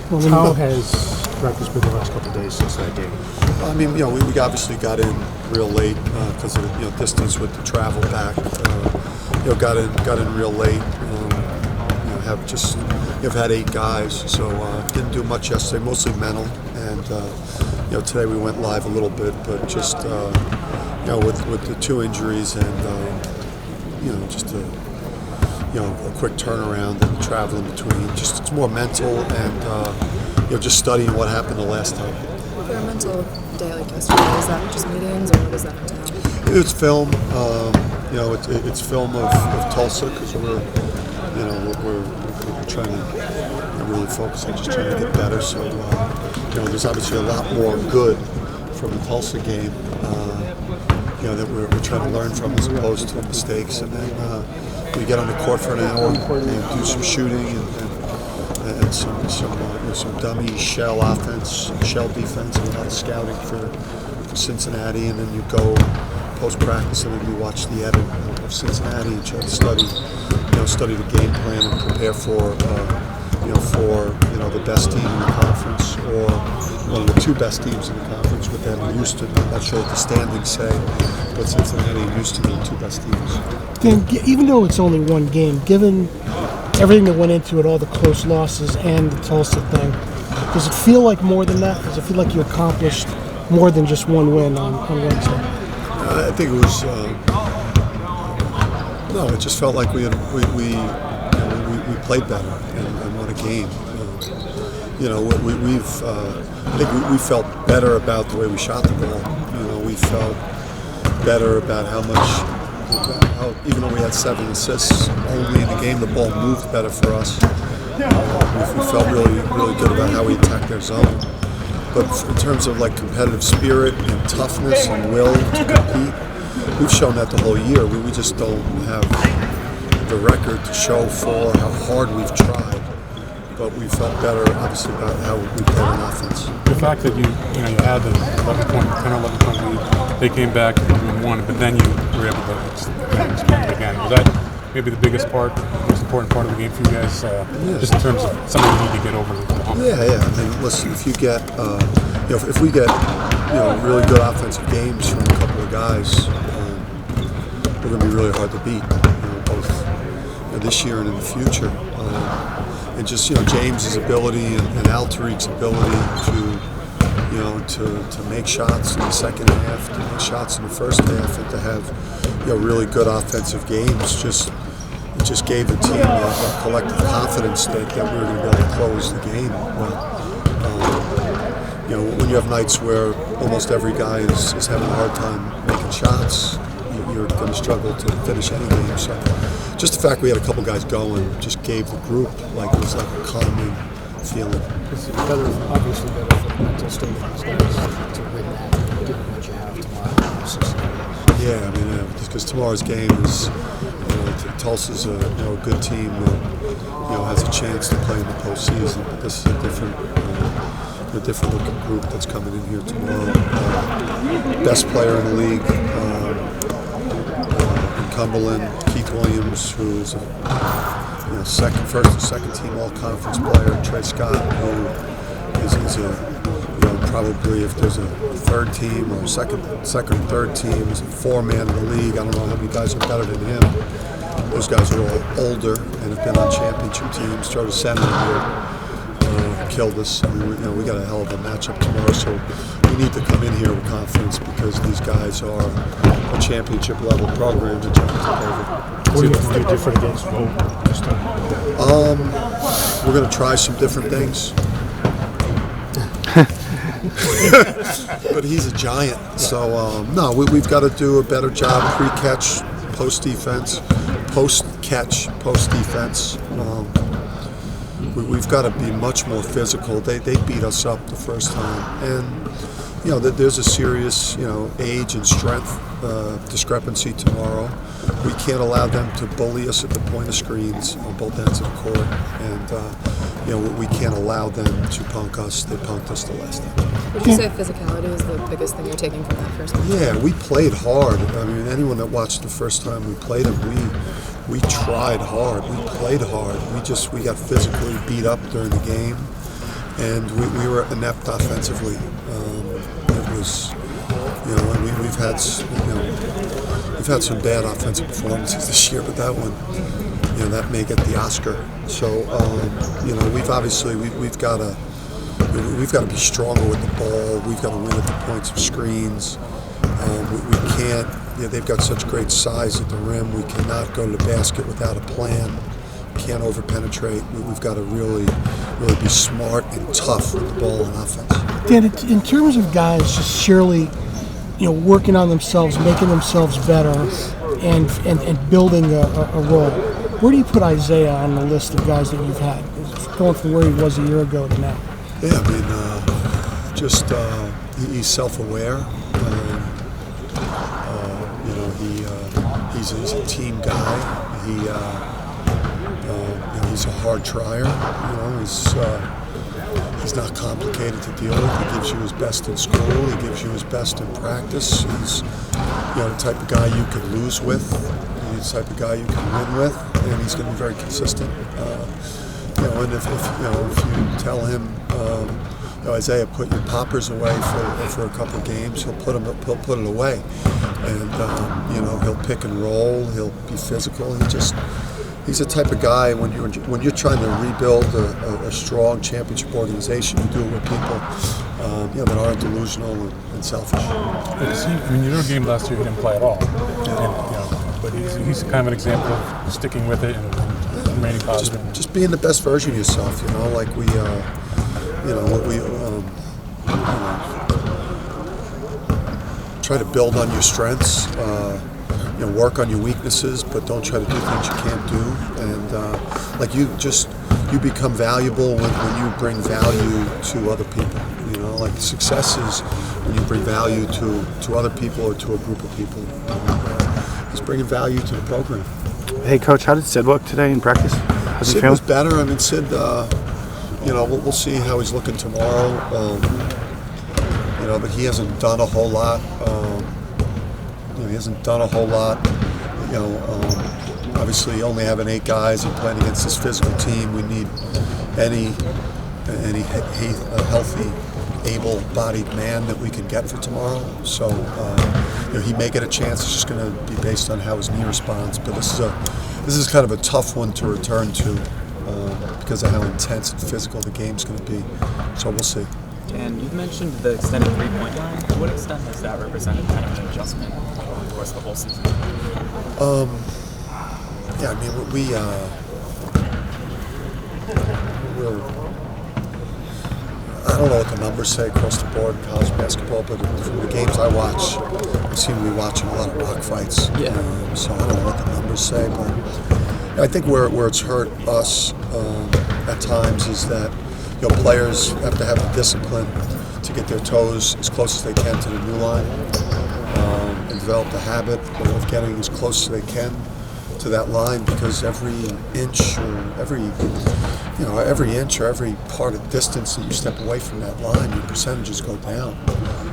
How has practice been the last couple of days since that game? I mean, we obviously got in real late because of distance with the travel back. Got in real late. Have had 8 guys, so didn't do much yesterday. Mostly mental, and today we went live a little bit, but just with the 2 injuries and just a quick turnaround and travel in between. Just it's more mental and just studying what happened the last time. For a mental day like yesterday, is that just meetings or what does that entail? It's film. It's film of Tulsa because we're trying to really focus on just trying to get better. So there's obviously a lot more good from the Tulsa game. That we're trying to learn from as opposed to mistakes, and then we get on the court for an hour and do some shooting and some dummy shell offense, shell defense, and a lot of scouting for Cincinnati, and then you go post practice and then you watch the edit of Cincinnati and try to study the game plan and prepare for the best team in the conference or one of the 2 best teams in the conference with them. Houston, I'm not sure what the standings say, but Cincinnati and Houston are the 2 best teams. Dan, even though it's only one game, given everything that went into it, all the close losses and the Tulsa thing, does it feel like more than that? Does it feel like you accomplished more than just one win on Wednesday? I think it was. No, it just felt like we played better and won a game. I think we felt better about the way we shot the ball. We felt better about how even though we had 7 assists only in the game, the ball moved better for us. We felt really good about how we attacked their zone. But in terms of like competitive spirit and toughness and will to compete, we've shown that the whole year. We just don't have the record to show for how hard we've tried. But we felt better, obviously, about how we played on offense. The fact that you had the 10 or 11 point lead, they came back and won, but then you were able to expand it again. Was that maybe the biggest part, the most important part of the game for you guys, just in terms of something you need to get over the hump? Yeah. I mean, listen, if you get, if we get, really good offensive games from a couple of guys, we're going to be really hard to beat, both this year and in the future. And just James's ability and Altarik's ability to make shots in the second half, to make shots in the first half, and to have really good offensive games. It just gave the team a collective confidence that we were going to be able to close the game. When you have nights where almost every guy is having a hard time making shots, you're going to struggle to finish any game. So just the fact we had a couple guys going just gave the group it was like a calming feeling. It's obviously better for the mental state of these guys to win that given what you have tomorrow. Yeah, I mean, just because tomorrow's game is, Tulsa's a good team that has a chance to play in the postseason. But this is a different looking group that's coming in here tomorrow. Best player in the league. Cumberland, Keith Williams, who's a first and second team all-conference player. Trey Scott, who is probably if there's a third team or second or third team, is a 4-man in the league. I don't know how many guys are better than him. Those guys are all older and have been on championship teams. Joe DeSena here killed us. I mean, we got a hell of a matchup tomorrow, so we need to come in here with confidence because these guys are a championship level program to take over. What do you have to do different against Vogt this time? We're going to try some different things. But he's a giant, so no, we've got to do a better job pre-catch, post-defense, post-catch, post-defense. We've got to be much more physical. They beat us up the first time, and there's a serious age and strength discrepancy tomorrow. We can't allow them to bully us at the point of screens on both ends of the court, and we can't allow them to punk us. They punked us the last time. Would you say physicality is the biggest thing you're taking from that first one? Yeah, we played hard. I mean, anyone that watched the first time we played them, we tried hard. We played hard. We got physically beat up during the game, and we were inept offensively. It was, and we've had some bad offensive performances this year, but that one, that may get the Oscar. So, we've got to be stronger with the ball. We've got to win at the points of screens. We can't. They've got such great size at the rim. We cannot go to the basket without a plan. Can't over-penetrate. We've got to really be smart and tough with the ball on offense. Dan, in terms of guys just surely, working on themselves, making themselves better, and building a role, where do you put Isaiah on the list of guys that you've had, going from where he was a year ago to now? Yeah, he's self-aware. He's a team guy. He's a hard trier. He's not complicated to deal with. He gives you his best in school. He gives you his best in practice. He's the type of guy you could lose with. He's the type of guy you can win with, and he's going to be very consistent. And if you tell him, Isaiah, put your poppers away for a couple of games, he'll put it away, and he'll pick and roll. He'll be physical. He's the type of guy when you're trying to rebuild a strong championship organization, you do it with people that aren't delusional and selfish. Your game last year he didn't play at all, but he's kind of an example of sticking with it and remaining positive. Just being the best version of yourself, like we try to build on your strengths. Work on your weaknesses, but don't try to do things you can't do. And you become valuable when you bring value to other people. Success is when you bring value to other people or to a group of people. He's bringing value to the program. Hey, Coach, how did Sid look today in practice? Sid was better. Sid, we'll see how he's looking tomorrow. But he hasn't done a whole lot. Obviously, only having 8 guys and playing against this physical team, we need any healthy, able-bodied man that we can get for tomorrow. So, he may get a chance. It's just going to be based on how his knee responds. But this is kind of a tough one to return to because of how intense and physical the game's going to be. So we'll see. And you've mentioned the extended three-point line. To what extent has that represented kind of an adjustment over the course of the whole season? I don't know what the numbers say across the board in college basketball, but from the games I watch, I seem to be watching a lot of rock fights. Yeah. So I don't know what the numbers say, but I think where it's hurt us at times is that players have to have the discipline to get their toes as close as they can to the new line and develop the habit of getting as close as they can to that line, because every inch or every part of distance that you step away from that line, your percentages go down.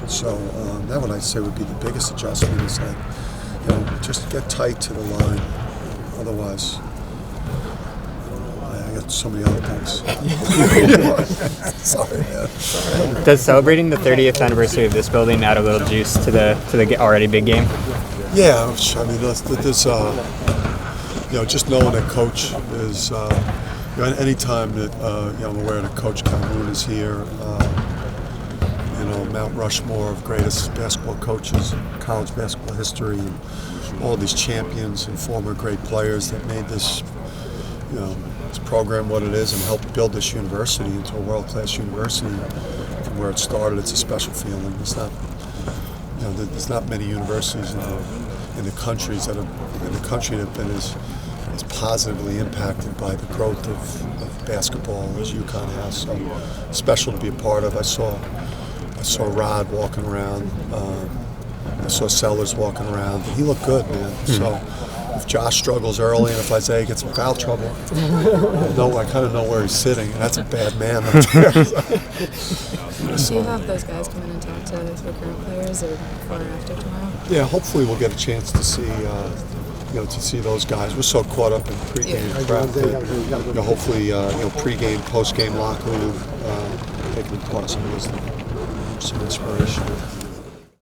So that would, I'd say, would be the biggest adjustment is just get tight to the line. Otherwise, I got so many other things. Sorry, man. Does celebrating the 30th anniversary of this building add a little juice to the already big game? Yeah, there's just knowing that Coach is, anytime that I'm aware that Coach Calhoun is here, Mount Rushmore of greatest basketball coaches in college basketball history, and all these champions and former great players that made this, this program what it is and helped build this university into a world-class university from where it started. It's a special feeling. It's not, there's not many universities in the countries that have been as positively impacted by the growth of basketball as UConn has. So special to be a part of. I saw Rod walking around. I saw Sellers walking around. He looked good, man. So if Josh struggles early and if Isaiah gets in foul trouble, I kind of know where he's sitting. And that's a bad man up there. Do you have those guys come in and talk to the current players or before or after tomorrow? Yeah, hopefully we'll get a chance to see those guys. We're so caught up in pregame prep that, hopefully, pregame, postgame locker room think we taught some wisdom, some inspiration.